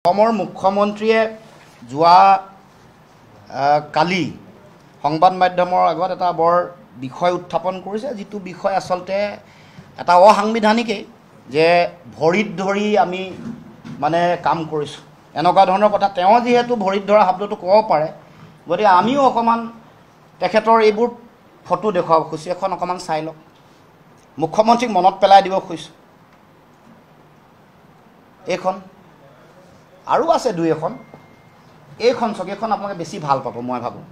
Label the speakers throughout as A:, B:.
A: অসমৰ মুখ্যমন্ত্ৰীয়ে যোৱা কালি সংবাদ মাধ্যমৰ আগত এটা বৰ বিষয় উত্থাপন কৰিছে, যিটো বিষয় আচলতে এটা অসাংবিধানিকেই, যে ভৰিত ধৰি আমি মানে কাম কৰিছোঁ এনেকুৱা ধৰণৰ কথা। তেওঁ যিহেতু ভৰিত ধৰা শব্দটো ক'ব পাৰে, গতিকে আমিও অকণমান তেখেতৰ এইবোৰ ফটো দেখুৱাব খুজিছোঁ। এখন অকণমান চাই লওক, মুখ্যমন্ত্ৰীক মনত পেলাই দিব খুজিছোঁ। এইখন আৰু আছে দুই এখন, এইখন চাওক, এইখন আপোনালোকে বেছি ভাল পাব মই ভাবোঁ।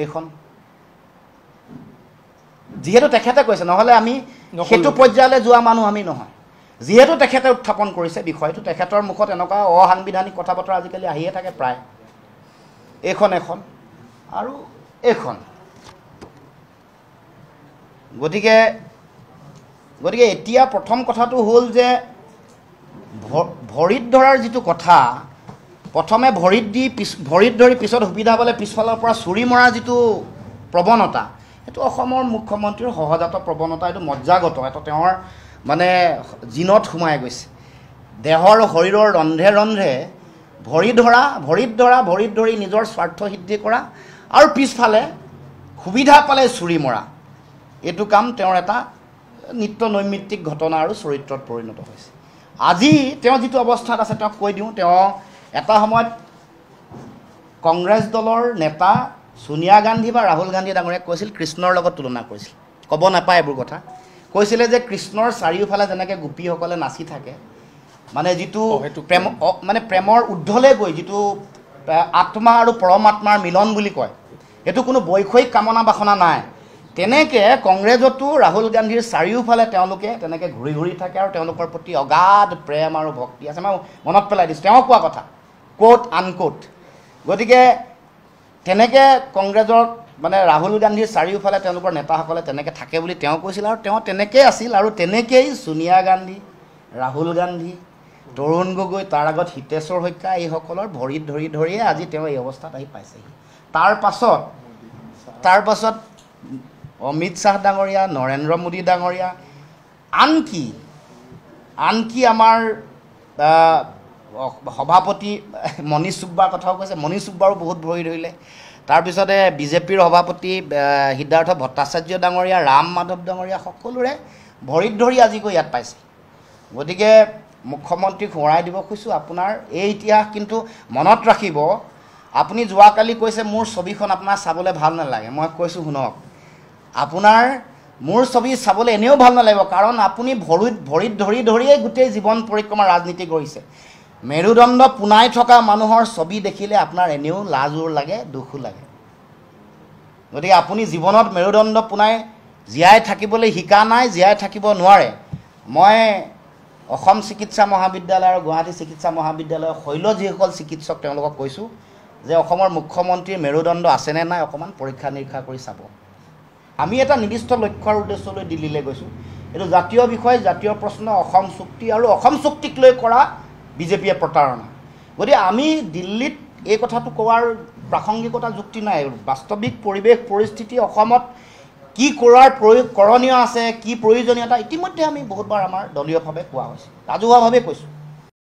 A: এইখন যিহেতু তেখেতে কৈছে, নহ'লে আমি সেইটো পৰ্যায়লৈ যোৱা মানুহ আমি নহয়। যিহেতু তেখেতে উত্থাপন কৰিছে বিষয়টো, তেখেতৰ মুখত এনেকুৱা অসাংবিধানিক কথা বতৰা আজিকালি আহিয়ে থাকে প্ৰায়। এইখন এখন আৰু এইখন। গতিকে এতিয়া প্ৰথম কথাটো হ'ল যে ভৰিত ধৰাৰ যিটো কথা, প্ৰথমে ভৰিত ধৰি পিছত সুবিধা পালে পিছফালৰ পৰা চুৰি মৰাৰ যিটো প্ৰৱণতা, সেইটো অসমৰ মুখ্যমন্ত্ৰীৰ সহজাত প্ৰৱণতা। এইটো মজ্জাগত, এইটো তেওঁৰ মানে জিনত সোমাই গৈছে। দেহৰ শৰীৰৰ ৰন্ধে ৰন্ধে ভৰিত ধৰি নিজৰ স্বাৰ্থ সিদ্ধি কৰা আৰু পিছফালে সুবিধা পালে চুৰি মৰা, এইটো কাম তেওঁৰ এটা নিত্য নৈমিত্তিক ঘটনা আৰু চৰিত্ৰত পৰিণত হৈছে। আজি তেওঁ যিটো অৱস্থাত আছে তেওঁক কৈ দিওঁ, তেওঁ এটা সময়ত কংগ্ৰেছ দলৰ নেতা ছোনিয়া গান্ধী বা ৰাহুল গান্ধী ডাঙৰীয়াক কৈছিল, কৃষ্ণৰ লগত তুলনা কৰিছিল। ক'ব নাপায় এইবোৰ কথা। কৈছিলে যে কৃষ্ণৰ চাৰিওফালে যেনেকৈ গোপীসকলে নাচি থাকে, মানে যিটো প্ৰেমৰ ঊৰ্ধলৈ গৈ যিটো আত্মা আৰু পৰমাত্মাৰ মিলন বুলি কয়, সেইটো কোনো বৈষয়িক কামনা বাসনা নাই। তেনেকৈ কংগ্ৰেছতো ৰাহুল গান্ধীৰ চাৰিওফালে তেওঁলোকে তেনেকৈ ঘূৰি থাকে আৰু তেওঁলোকৰ প্ৰতি অগাধ প্ৰেম আৰু ভক্তি আছে। মই মনত পেলাই দিছোঁ তেওঁ কোৱা কথা, কোট আনকোট। গতিকে তেনেকৈ কংগ্ৰেছৰ মানে ৰাহুল গান্ধীৰ চাৰিওফালে তেওঁলোকৰ নেতাসকলে তেনেকৈ থাকে বুলি তেওঁ কৈছিল, আৰু তেওঁ তেনেকৈয়ে আছিল। আৰু তেনেকৈয়ে ছোনিয়া গান্ধী, ৰাহুল গান্ধী, তৰুণ গগৈ, তাৰ আগত হিতেশ্বৰ শইকীয়া, এইসকলৰ ভৰিত ধৰিয়ে আজি তেওঁ এই অৱস্থাত আহি পাইছেহি। তাৰ পাছত অমিত শ্বাহ ডাঙৰীয়া, নৰেন্দ্ৰ মোদী ডাঙৰীয়া, আনকি আমাৰ সভাপতি মনীষ ছুব্বাৰ কথাও কৈছে। মনীষ ছুব্বাৰো বহুত ভৰি ধৰিলে। তাৰপিছতে বিজেপিৰ সভাপতি সিদ্ধাৰ্থ ভট্টাচাৰ্য ডাঙৰীয়া, ৰাম মাধৱ ডাঙৰীয়া, সকলোৰে ভৰিত ধৰি আজি গৈ ইয়াত পাইছে। গতিকে মুখ্যমন্ত্ৰীক সোঁৱৰাই দিব খুজিছোঁ, আপোনাৰ এই ইতিহাস কিন্তু মনত ৰাখিব। আপুনি যোৱাকালি কৈছে মোৰ ছবিখন আপোনাৰ চাবলৈ ভাল নালাগে। মই কৈছোঁ শুনক, আপোনাৰ মোৰ ছবি চাবলৈ এনেও ভাল নালাগিব, কাৰণ আপুনি ভৰিত ধৰিয়েই গোটেই জীৱন পৰিক্ৰমা ৰাজনীতি কৰিছে। মেৰুদণ্ড পোনাই থকা মানুহৰ ছবি দেখিলে আপোনাৰ এনেও লাজো লাগে, দুখো লাগে। গতিকে আপুনি জীৱনত মেৰুদণ্ড পোনাই জীয়াই থাকিবলৈ শিকা নাই, জীয়াই থাকিব নোৱাৰে। মই অসম চিকিৎসা মহাবিদ্যালয় আৰু গুৱাহাটী চিকিৎসা মহাবিদ্যালয়ৰ শৈল যিসকল চিকিৎসক তেওঁলোকক কৈছোঁ যে অসমৰ মুখ্যমন্ত্ৰীৰ মেৰুদণ্ড আছেনে নাই অকণমান পৰীক্ষা নিৰীক্ষা কৰি চাব। আমি এটা নিৰ্দিষ্ট লক্ষ্যৰ উদ্দেশ্যলৈ দিল্লীলৈ গৈছোঁ। এইটো জাতীয় বিষয়, জাতীয় প্ৰশ্ন, অসম চুক্তি আৰু অসম চুক্তিক লৈ কৰা বিজেপিয়ে প্ৰতাৰণা। গতিকে আমি দিল্লীত এই কথাটো কোৱাৰ প্ৰাসংগিকতা যুক্তি নাই। বাস্তৱিক পৰিৱেশ পৰিস্থিতি অসমত কি কৰোণীয় আছে, কি প্ৰয়োজনীয়তা ইতিমধ্যে আমি বহুতবাৰ আমাৰ দলীয়ভাৱে কোৱা হৈছে, ৰাজহুৱাভাৱে কৈছোঁ।